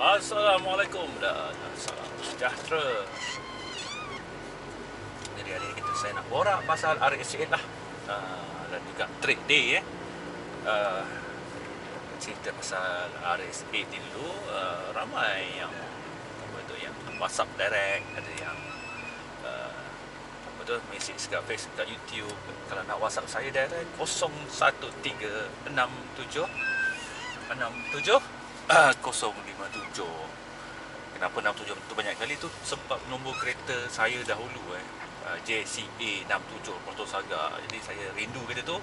Assalamualaikum dan salam sejahtera. Jadi hari ini saya nak borak pasal RS8 lah, dan juga trade day uh, cerita pasal RS8 ni dulu. Ramai yang yang WhatsApp direct, ada yang mesej kat Facebook, kat YouTube. Kalau nak WhatsApp saya direct 01367 057. Kenapa 67 tu banyak kali tu? Sebab nombor kereta saya dahulu JCA 67 Motor Saga. Jadi saya rindu kereta tu.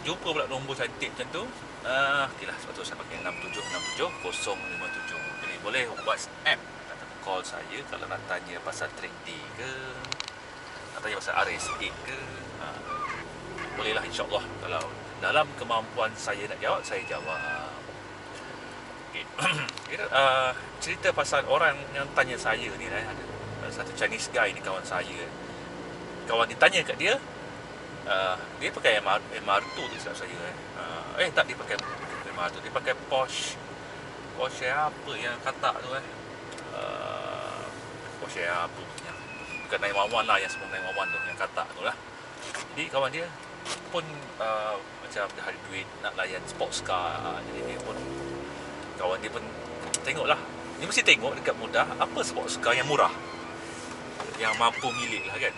Jumpa pula nombor cantik macam tu. Okeylah, sebab tu saya pakai 6767057. Jadi boleh WhatsApp atau call saya kalau nak tanya pasal trade day ke, nak tanya pasal RS8 ke. Bolehlah, insyaAllah. Kalau dalam kemampuan saya nak jawab, saya jawab. Okay. Cerita pasal orang yang tanya saya ni, ada satu Chinese guy ni, kawan saya. Kawan ni tanya kat dia, dia pakai MR2 tu silap saya. Tak, dia pakai MR2, dia pakai Porsche apa yang katak tu Porsche apa punya, bukan 911 lah, yang semua 911 tu, yang katak tu lah. Jadi kawan dia pun macam dah ada duit nak layan sports car. Jadi dia pun, kawan dia pun tengoklah, dia mesti tengok dekat mudah apa sports car yang murah, yang mampu milik lah kan.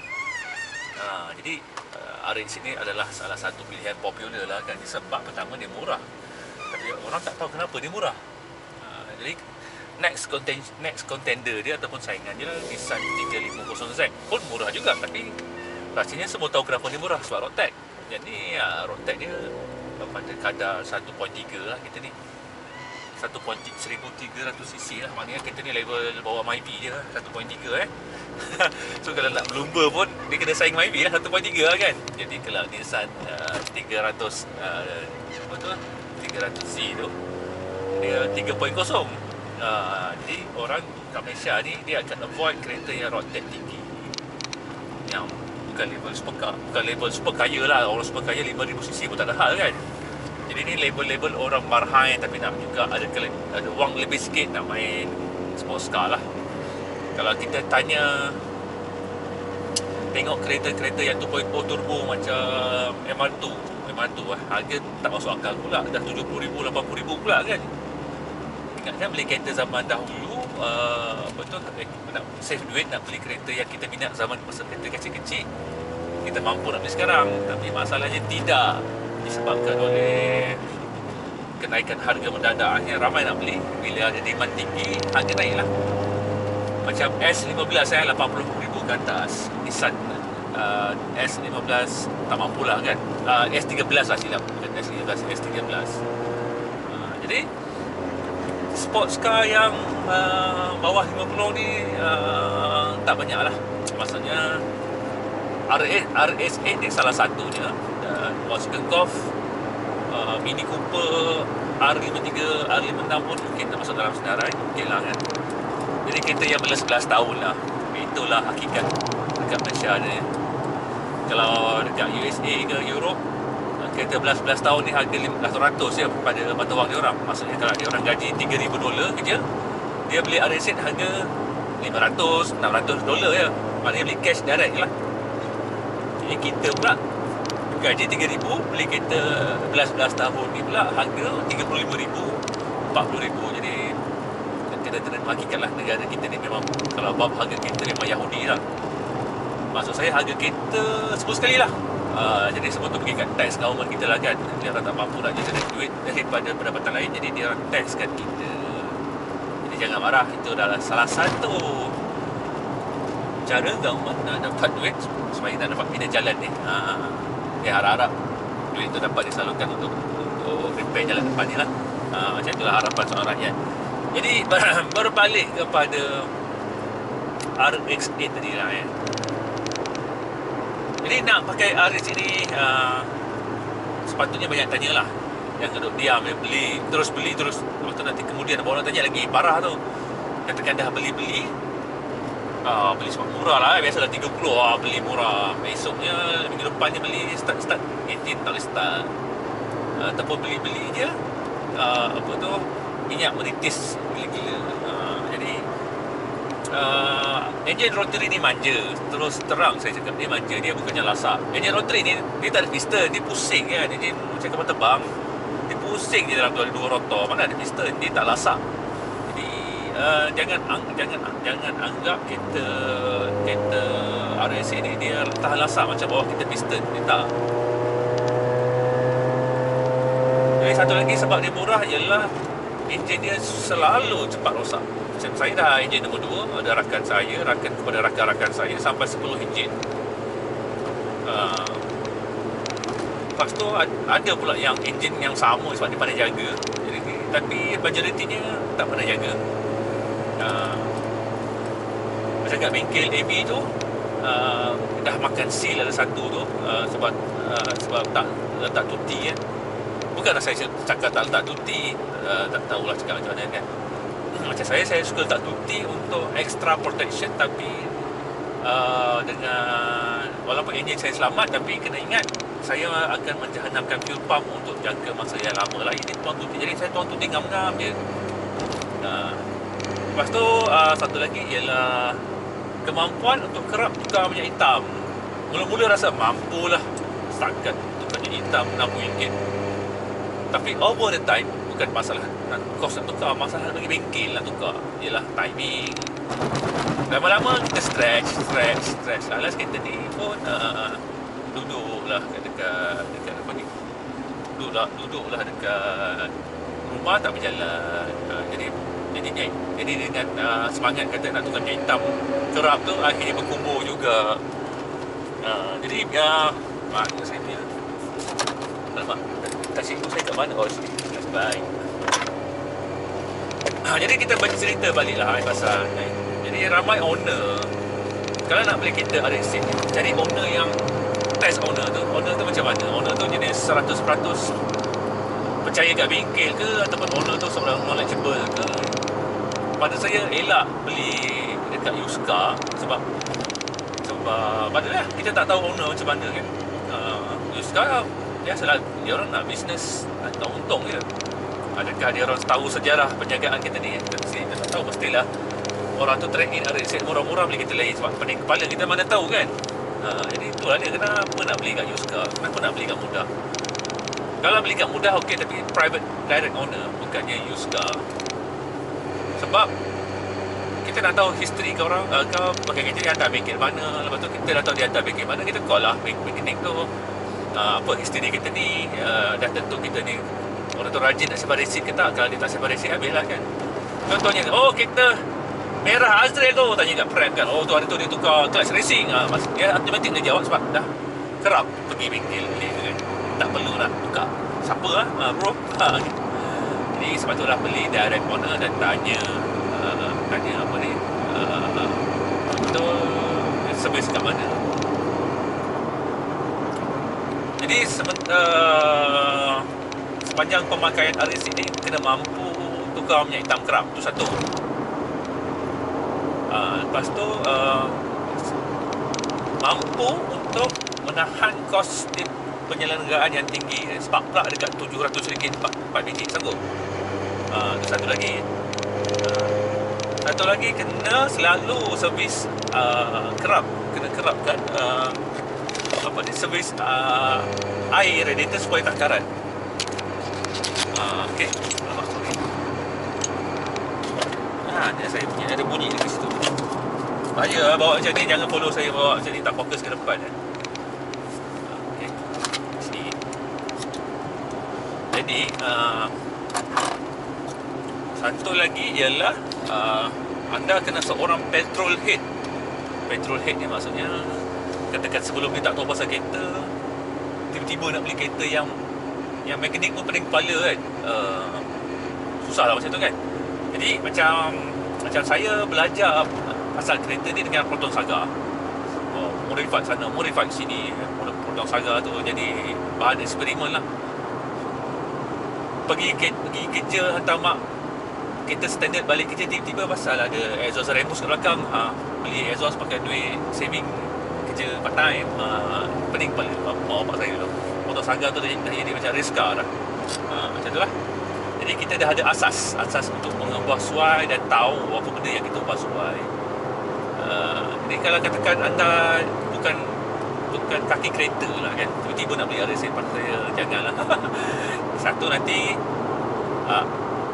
Jadi RX ini adalah salah satu pilihan popular lah kan, sebab pertama dia murah, tapi orang tak tahu kenapa dia murah. Jadi next contender dia ataupun saingan dia, Nissan 350Z pun murah juga, tapi pastinya semua tahu kenapa dia murah, sebab road tax. Jadi road tax dia pada kadar 1.3 lah, kita ni 1300cc lah. Maknanya kita ni level bawah Myvi je lah, 1.3 So kalau nak berlumba pun dia kena saing Myvi lah, 1.3 lah kan. Jadi kalau Nissan 300C tu dia 3.0. Jadi orang kat Malaysia ni dia akan avoid kereta yang road tax tinggi, yang bukan level supercar, bukan level super kaya lah. Orang super kaya 5000cc pun tak ada hal kan. Jadi ni label-label orang marhai tapi nak juga ada wang lebih sikit nak main sports car lah. Kalau kita tengok kereta-kereta yang 2.0 turbo macam MR2 harga tak masuk akal pula, dah 70,000, 80,000 pula kan. Ingatkan beli kereta zaman dahulu, nak save duit, nak beli kereta yang kita minat zaman masa kereta kecil-kecil, kita mampu nak beli sekarang. Tapi masalahnya tidak, disebabkan oleh kenaikan harga mendadak. Akhirnya ramai nak beli, bila ada demand tinggi, harga naik lah. Macam S15 saya 80,000 ke atas, Nissan S15 tak mampu lah kan. S13 lah silap, bukan S15, S13. Jadi sports car yang bawah 50 ni tak banyak lah. Maksudnya RS8 ni salah satunya. Volkswagen Golf, Mini Cooper, R53, R56 pun mungkin termasuk dalam senarai, mungkin lah kan. Jadi kereta yang belas-belas tahun lah. Itulah hakikat dekat Malaysia ni. Kalau dekat USA ke Europe, kereta belas-belas tahun ni harga $500 je pada mata wang dia orang. Maksudnya kalau dia orang gaji $3,000 kerja, dia beli RS8 harga $500, $600 je. Maknanya beli cash direct lah. Jadi kita pula gaji $3,000, beli kereta belas-belas tahun ni pula harga $35,000, $40,000. Jadi kena hakikat lah, negara kita ni memang kalau bab harga kereta memang Yahudi lah. Maksud saya harga kereta sebut sekali lah. Jadi semua tu pergi kat tax government kita lah kan. Dia orang tak mampu nak generate duit daripada pendapatan lain, jadi dia orang tax kat kita. Jadi jangan marah, itu adalah salah satu cara government nak dapat duit supaya nak dapat pindah jalan ni. Dia harap-harap duit tu dapat disalurkan untuk repair jalan depan ni lah. Macam itulah harapan seorang rakyat. Jadi berbalik kepada RX8 tadi lah Jadi nak pakai RX ini, sepatutnya banyak tanyalah. Yang duduk diam, beli terus. Lepas tu nanti kemudian orang tanya lagi, parah tu. Katakan dah beli beli sebab murah lah. Biasalah 30, beli murah. Esoknya, minggu depannya beli start 18 tak boleh start. Ataupun beli je minyak menitis gila-gila. Jadi enjin rotary ni manja. Terus terang saya cakap, dia manja, dia bukannya lasak. Enjin rotary ni dia tak ada piston, dia pusing kan. Enjin macam kapal terbang, dia pusing je dalam dua rotor. Mana ada piston, dia tak lasak. Jadi jangan anggap kereta RSA ni dia tahan lasak macam bawah kereta piston. Dia tak. Jadi satu lagi sebab dia murah ialah enjin dia selalu cepat rosak. Macam saya dah enjin nombor 2, ada rakan kepada rakan-rakan saya sampai 10 enjin. Lepas tu ada pula yang enjin yang sama sebab dia pandai jaga. Jadi, tapi majoritinya tak pandai jaga. Macam kat bengkel AB tu, dah makan seal ada satu tu, sebab tak tuti kan. Bukanlah saya cakap tak letak tuti, tak tahulah cakap macam mana kan. Macam saya suka letak tuti untuk extra protection, tapi dengan walaupun enjin saya selamat, tapi kena ingat saya akan menjahanamkan fuel pump untuk jangka masa yang lama lah. Ini tuan tuti, jadi saya tuan tuti ngam-ngam je. Lepas tu satu lagi ialah kemampuan untuk kerap tukar minyak hitam. Mula-mula rasa mampulah setakat tukar minyak hitam RM60. Tapi over the time, bukan masalah kos nak tukar, masalah bagi bengkel nak tukar. Ialah timing. Lama-lama kita stretch lah. Last kereta ni pun duduklah dekat apa ni, duduklah dekat rumah, tak berjalan. Jadi dengan semangat kata nak tukar minyak hitam kerap tu, akhirnya berkumpul juga. Jadi mana saya punya, alamak, kasih saya kat mana? Oh sini, baik. Jadi kita baca cerita balik lah pasal ni. Jadi ramai owner, kalau nak beli kereta RX ni, cari owner yang test owner tu macam mana? Owner tu jenis 100% percaya kat bengkel ke, ataupun owner tu seorang knowledgeable ke. Pada saya elak beli dekat used car, sebab padahal kita tak tahu owner macam mana kan. Used car biasalah, dia orang nak bisnes, nak untung je. Adakah dia orang tahu sejarah penjagaan kita ni? Kita tak tahu. Mestilah orang tu trade in RX murah-murah beli kereta lain, sebab pening kepala kita mana tahu kan. Jadi itulah dia, kenapa nak beli kat used car, kenapa nak beli kat mudah. Kalau beli kat mudah okey, tapi private direct owner, bukannya used car. Sebab kita nak tahu history kau orang, kau pakai kereta dia hantar bengkel mana. Lepas tu kita dah tahu dia hantar bengkel mana, kita call lah mekanik tu, apa history kita ni. Dah tentu kita ni orang tu rajin nak sebar resit ke tak. Kalau dia tak sebar resit, habis lah kan. Contohnya, kereta merah Azrael tu, tanya kat prep kan, tu hari tu dia tukar clutch racing. Dia automatik dia jawab sebab dah kerap pergi bengkel beli kan. Tak perlu nak tukar. Siapa lah bro. Jadi sebab tu lah beli direct owner dan tanya apa ni, betul service kat mana. Jadi sepanjang pemakaian RX ni kena mampu tukar minyak hitam kerap. Tu satu. Lepas tu mampu untuk menahan kos penyelenggaraan yang tinggi. Spark plug dekat RM700 4 biji, sanggup. Itu satu lagi. Satu lagi, kena selalu servis kerap. Kena kerapkan apa ni, servis air radiator supaya tak karat. Okey. Alamak, sorry. Ni saya punya ada bunyi dekat situ. Bahaya bawa macam ni, jangan follow saya bawa macam ni, tak fokus ke depan kan. Okey. Sini. Jadi satu lagi ialah anda kena seorang petrol head. Petrol head ni maksudnya, katakan sebelum ni tak tahu pasal kereta, tiba-tiba nak beli kereta yang mekanik pun pening kepala kan. Susah lah macam tu kan. Jadi macam saya belajar pasal kereta ni dengan Proton Saga. Modified sana, modified sini. Proton Saga tu jadi bahan eksperimen lah. Pergi kerja, hantar mak kereta standard, balik kerja tiba-tiba pasal ada exhaust Remus kat belakang. Beli exhaust pakai duit saving kerja part time. Pening kepala bapak saya dulu. Proton Saga tu dah jadi macam race car dah. Macam tu lah. Jadi kita dah ada asas untuk mengubah suai dan tahu apa benda yang kita ubah suai. Jadi kalau katakan anda bukan kaki kereta lah kan, tiba-tiba nak beli RS pada saya, janganlah. Satu, nanti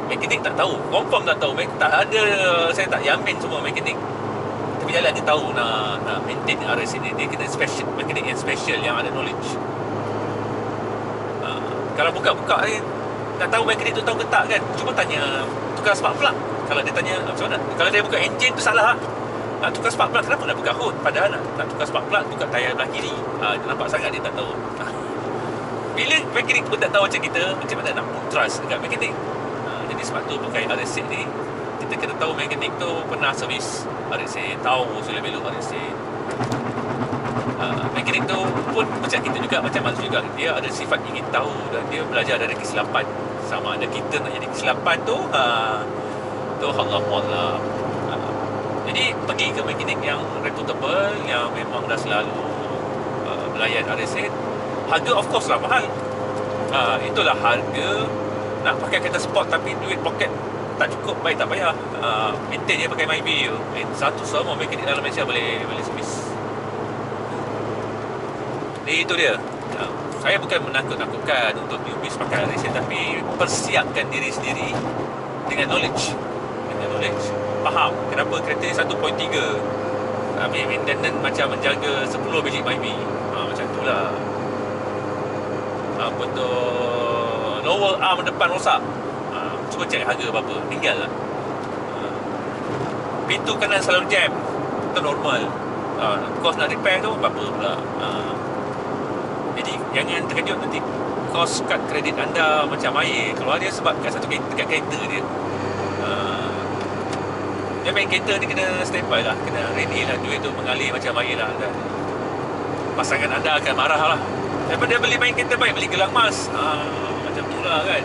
mekanik tak tahu, confirm tak tahu, tak ada, saya tak yamin semua mekanik tapi jalan dia tahu nak maintain RS ini. Dia kena special, mekanik yang special, yang ada knowledge. Kalau buka-buka ni nak tahu mekanik tu tahu ke tak kan, cuba tanya tukar spark plug. Kalau dia tanya macam mana, kalau dia buka enjin tu salah. Nak tukar spark plug, kenapa nak buka hood? Padahal nak tukar spark plug, buka tayar belah kiri. Dia nampak sangat dia tak tahu. Bila mekanik pun tak tahu macam kita, macam mana nak put trust dekat mekanik? Jadi sebab tu pakai RS ni, kita kena tahu mekanik tu pernah servis RS, tahu sudah belok RS. Mekanik tu pun macam kita juga, macam Mazu juga, dia ada sifat ingin tahu dan dia belajar dari kesilapan. Sama ada kita nak jadi kesilapan tu Allah. Jadi pergi ke mekanik yang reputable, yang memang dah selalu melayan RS. Harga of course lah mahal. Itulah harga. Nak pakai kereta sport tapi duit poket tak cukup, baik tak payah. Maintain je pakai MyBee. Satu semua mekanik dalam Malaysia boleh servis. Jadi itu dia. Saya bukan menakut-nakutkan untuk newbies pakai RS, tapi persiapkan diri sendiri dengan knowledge. Faham kenapa kereta ni 1.3 ambil maintenance macam menjaga 10 biji MyBee. Macam tu lah. Apa tu, lower arm depan rosak, cuba cek harga berapa, tinggal lah. Pintu kanan selalu jam, itu normal. Kos nak repair tu berapa pula. Jadi jangan terkejut nanti kos kad kredit anda macam air keluar dia sebab kat kereta dia. Dia main kereta ni kena standby lah, kena ready lah, duit tu mengalir macam air lah, dan pasangan anda akan marah lah. Daripada beli main kereta, baik beli gelang emas. Macam tu lah kan.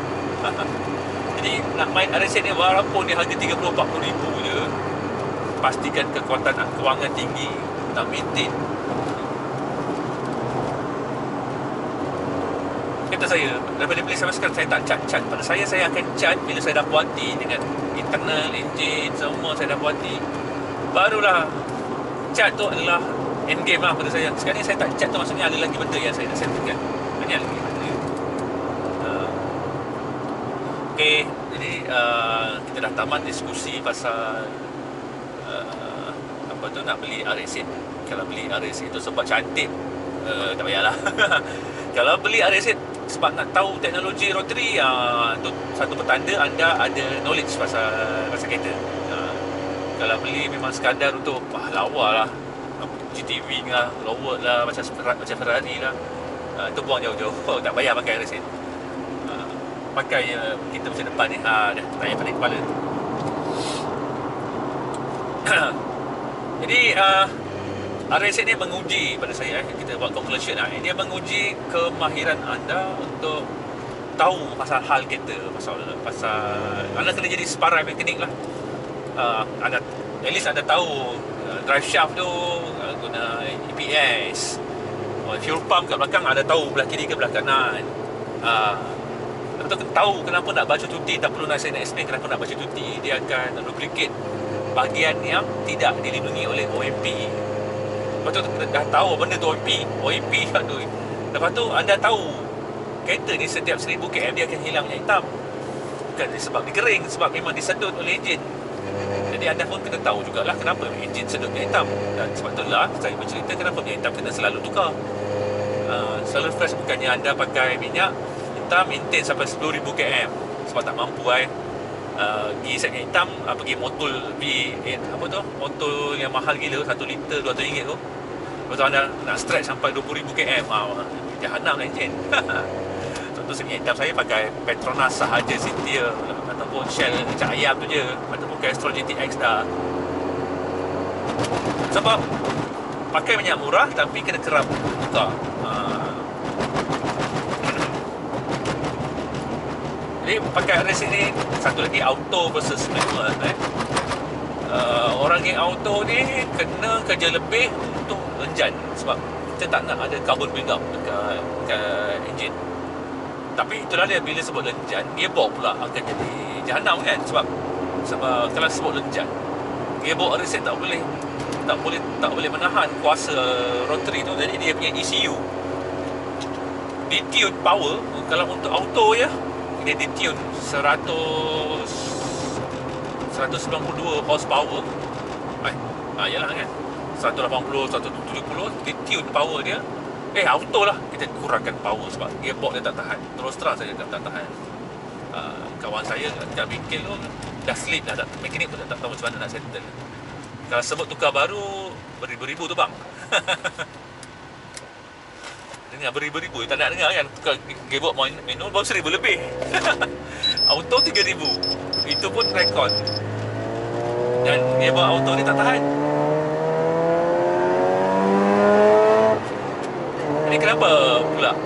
Jadi nak main RS ni walaupun dia harga 30-40 ribu je, pastikan kekuatan kewangan tinggi, nak maintain. Kata saya, daripada beli sampai sekarang saya tak cat. Pada saya akan cat bila saya dah puati dengan internal, enjin, semua saya dah puati. Barulah cat tu adalah end game lah pada saya. Sekarang ni saya tak cat tu, maksudnya ada lagi benda yang saya nak settlekan. Ini lagi benda. Okay, jadi kita dah tamat diskusi pasal apa tu, nak beli RS. Kalau beli RS itu sebab cantik, tak payahlah. Kalau beli RS sebab nak tahu teknologi rotary, itu satu petanda anda ada knowledge pasal kereta. Kalau beli memang sekadar untuk lawa lah, GTV lah, lower lah, macam Ferrari lah, itu buang jauh-jauh. Tak payah pakai RS. Pakai kita macam depan ni, dah tayar pada kepala. Jadi RS ni menguji pada saya, kita buat conclusion lah, dia menguji kemahiran anda untuk tahu pasal hal kereta, pasal anda kena jadi separai mekanik lah. Anda at least anda tahu drive shaft tu guna EPS, fuel pump kat belakang anda tahu belah kiri ke belah kanan. Anda tahu kenapa nak baju cuti, tak perlu nak explain kenapa nak baju cuti. Dia akan duplicate bahagian yang tidak dilindungi oleh OMP. Lepas tu dah tahu benda tu OMP tu. Lepas tu anda tahu kereta ni setiap 1000 km dia akan hilang minyak hitam. Bukan sebab dia kering, sebab memang disedut oleh enjin. Jadi anda pun kena tahu jugalah kenapa enjin sedut minyak hitam. Dan sebab itulah saya bercerita kenapa minyak hitam kena selalu tukar. Selalu fresh, bukannya anda pakai minyak hitam maintain sampai 10,000 km sebab tak mampu pergi set minyak hitam, pergi motul V8, apa tu, motul yang mahal gila, 1 liter RM200 tu. Lepas tu anda nak stretch sampai 20,000 km, jahanam lah enjin. Contoh minyak hitam saya pakai Petronas sahaja Cynthia, ataupun Shell Cak Ayam tu je, ataupun Castrol GTX dah. Sebab pakai minyak murah tapi kena kerap tukar. Jadi pakai RS ni, satu lagi auto versus manual. Orang yang auto ni kena kerja lebih untuk enjin, sebab kita tak nak ada carbon build up dekat enjin. Tapi itulah dia, bila sebut lenjan, gearbox pula akan jadi jahanam kan. Sebab kalau sebut lenjan, gearbox reset tak boleh menahan kuasa rotary tu. Jadi dia punya ECU ditune power. Kalau untuk auto je, dia ditune 192 horsepower. Yalah kan, 180, 170 ditune power dia. Auto lah kita kurangkan power sebab gearbox dia tak tahan. Terus terang saja tak tahan. Kawan saya kat bengkel tu dah slip dah, mekanik pun tak tahu macam mana nak settle. Kalau sebut tukar baru, beribu-ribu tu bang. Dengar beribu-ribu, tak nak dengar kan. Tukar gearbox manual baru 1,000 lebih. Auto 3,000. Itu pun rekod. Dan gearbox auto ni tak tahan. Jadi kenapa pula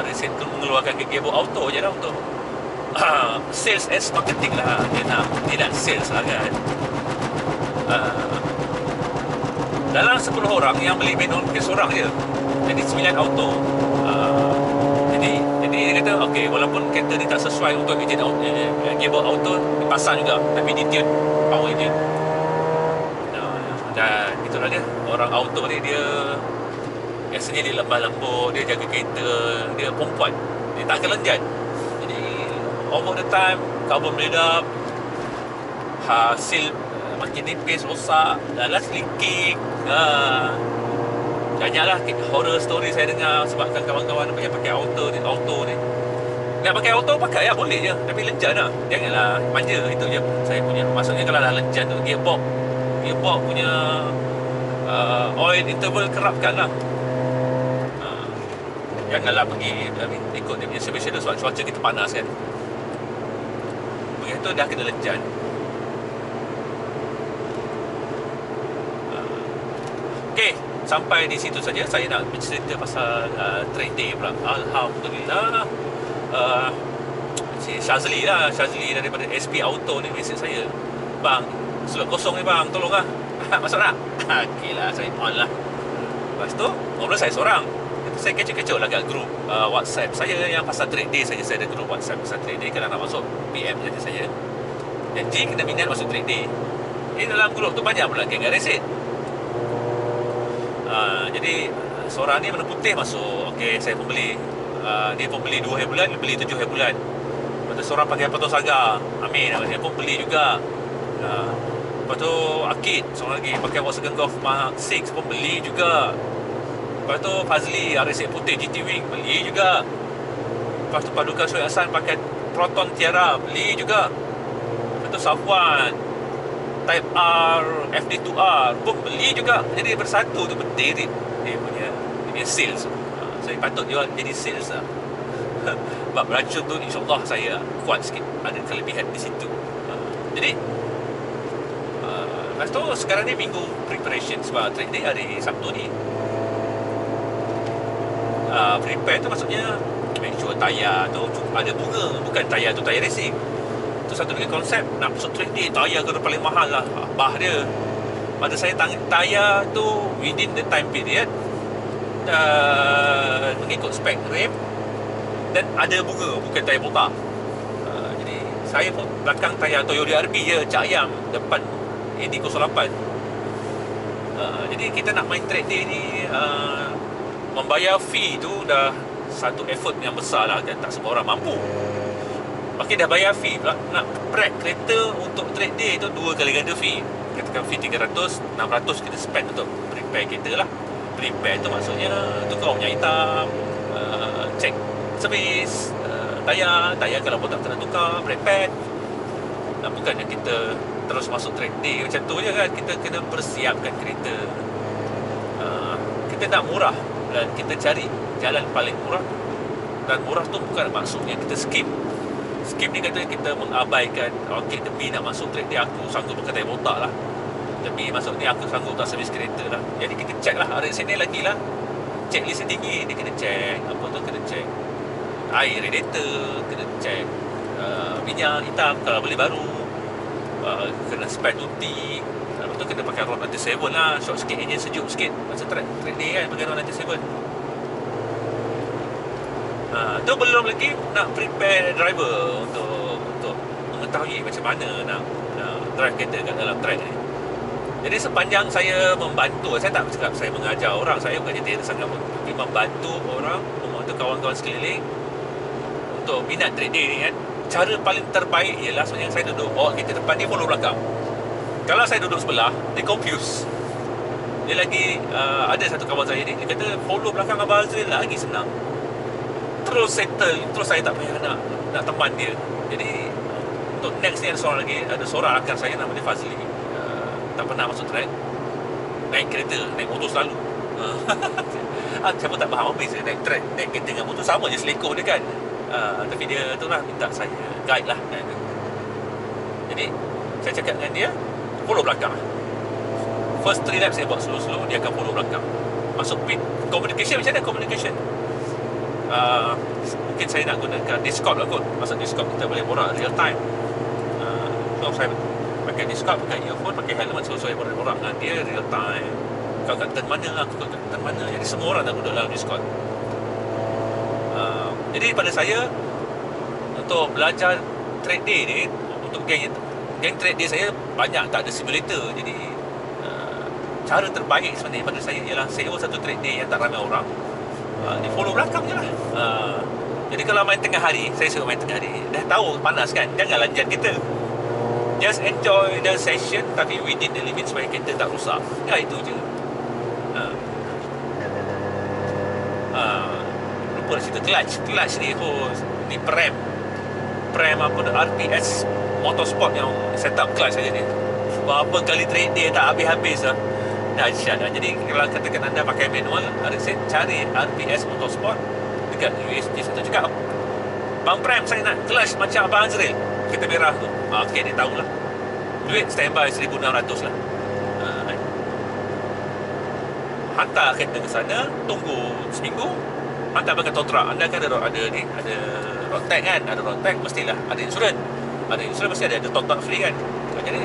RSN tu mengeluarkan gearbox auto je lah untuk sales and marketing lah. Dia nak sales lah kan. Dalam 10 orang yang beli manual mungkin seorang je. Jadi 9 auto. Jadi dia kata okey, walaupun kereta ni tak sesuai untuk engine gearbox auto, dipasang juga tapi ditune power engine. Dan itulah dia, orang auto ni dia biasanya dia lembah lembut, dia jaga kereta, dia perempuan, dia tak akan lenjan. Jadi over the time karbon meledak, hasil makin nipis, rosak, last leaking. Banyaklah horror story saya dengar sebabkan kawan-kawan yang pakai auto ni. Nak pakai auto pakai lah, boleh je, tapi lenjan lah. Janganlah manja, itu je saya punya. Maksudnya kalau dah lenjan tu, gearbox punya oil interval kerapkan lah. Janganlah pergi ikut dia punya service schedule sebab cuaca kita panas kan. Begitu dah kena lenjan. Okey, sampai di situ saja. Saya nak bercerita pasal trade day pula. Alhamdulillah, si Shazli daripada SP Auto ni mesej saya, bang, slot kosong ni bang, tolong lah. Masuk tak? Okey lah, saya on lah. Lepas tu ngobrol saya seorang. Saya kecoh-kecoh lah kat grup WhatsApp saya yang pasal trade day saja. Saya ada grup WhatsApp pasal trade day. Kalau nak masuk PM saja saya. Janji kena minat masuk trade day. Dalam grup tu banyak pula geng resit. Jadi seorang ni warna putih masuk. Okey, saya pun beli. Dia pun beli 2 hari bulan, beli 7 hari bulan. Lepas tu seorang pakai Pato Saga, Amin, dia pun beli juga. Lepas tu Akid, seorang lagi pakai Volkswagen Golf Mark 6 pun beli juga. Lepas tu Fazli, RS putih GT Wing, beli juga. Lepas tu Paduka Syed Hassan pakai Proton Tiara, beli juga. Lepas tu Safwan Type R FD2R pun beli juga. Jadi bersatu tu berdiri dia punya sales. Saya patut jual jadi sales lah. Sebab beracun tu insyaAllah saya kuat sikit, ada kelebihan di situ. Jadi lepas tu sekarang ni minggu preparation sebab trade day hari Sabtu ni. Prepare tu maksudnya make sure tayar tu ada bunga, bukan tayar tu tayar racing. Tu satu lagi konsep, nak masuk trade day tayar kena paling mahal lah, bah dia. Pada saya tayar tu within the time period dan mengikut spek rim dan ada bunga, bukan tayar botak. Jadi saya pun belakang tayar Toyota RB je, Cak Ayam, depan AD08. Jadi kita nak main trade day ni, membayar fee tu dah satu effort yang besar lah kan. Tak semua orang mampu. Makin dah bayar fee pula, nak prep kereta untuk trade day tu 2 kali ganda fee. Katakan fee 300, 600 kita spend untuk prepare kereta lah. Prepare tu maksudnya tukar minyak hitam, cek servis, tayar kalau botak kena tukar, prepare. Bukannya kita terus masuk trade day macam tu je kan. Kita kena persiapkan kereta. Kita nak murah dan kita cari jalan paling murah. Dan murah tu bukan maksudnya kita skip ni kata kita mengabaikan, okey, demi nak masuk trade day aku sanggup pakai tayar botak lah, demi masuk ni aku sanggup tak servis kereta lah. Jadi kita check lah, ada sini lagi lah, checklist yang tinggi. Dia kena check apa tu, kena check air radiator, kena check minyak hitam kalau boleh baru, kena spare duty. Lepas tu kena pakai RON 97 lah, short sikit, engine sejuk sikit. Masa trade day kan pakai RON 97. Tu belum lagi nak prepare driver untuk mengetahui macam mana nak drive kereta kat dalam track ni. Jadi sepanjang saya membantu, saya tak cakap saya mengajar orang, saya bukan jadi sangat pun, tapi membantu orang, membantu kawan-kawan sekeliling untuk minat track day ni kan. Cara paling terbaik ialah sebenarnya saya duduk kereta depan, dia follow belakang. Kalau saya duduk sebelah, dia confuse. Dia lagi ada satu kawan saya ni, dia kata follow belakang Abang Azril lagi senang. Terus settle, terus saya tak payah nak teman dia. Jadi untuk next ni ada seorang rakan saya nama dia Fazli, tak pernah masuk track, naik kereta, naik motor selalu. Saya pun tak faham apa beza naik track, naik kereta dengan motor sama je, selekor dia kan. Tapi dia tu lah minta saya guide lah kan. Jadi saya cakap dengan dia, follow belakang. First 3 laps saya buat slow-slow, dia akan follow belakang. Masuk pit. Communication macam mana communication? Mungkin saya nak gunakan Discord lah kot. Masa Discord kita boleh borak real time. So saya pakai Discord, pakai earphone, pakai helmet, so saya boleh borak dengan dia real time. Kau kat turn mana, aku kat turn mana. Jadi semua orang dah duduk dalam Discord. Jadi pada saya, untuk belajar track day ni, untuk geng track day saya banyak tak ada simulator. Jadi cara terbaik sebenarnya pada saya ialah sewa satu track day yang tak ramai orang, dia follow belakang je lah. Jadi kalau main tengah hari, saya suka main tengah hari, dah tahu panas kan, jangan lanjut kita, just enjoy the session tapi within the limit supaya kereta tak rosak. Ya, itu je. Lupa dah cerita clutch ni, ni prem apa, RPS Motorsport yang set up clutch saja ni. Berapa kali track day tak habis-habis lah. Dahsyat lah. Jadi kalau katakan anda pakai manual, saya cari RPS Motorsport dekat USG. Saya cakap, Bang Prem, saya nak clutch macam Abang Azril, kereta merah tu. Okey, dia tahulah. Duit standby 1,600 lah. Hantar kereta ke sana, tunggu seminggu, hantar pakai tow truck. Anda kan ada road tag kan, ada road tag, mestilah ada insurans. Ada insurans mesti ada tow truck free kan. Jadi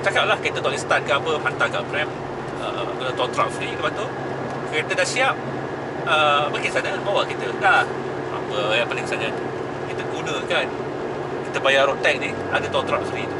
cakaplah kereta tak boleh start ke apa, hantar kat Prem, guna tow truck free. Lepas tu kereta dah siap, pergi sana, bawa kereta dah. Apa yang paling sangat kita guna kan, kita bayar road tag ni, ada tow truck free tu.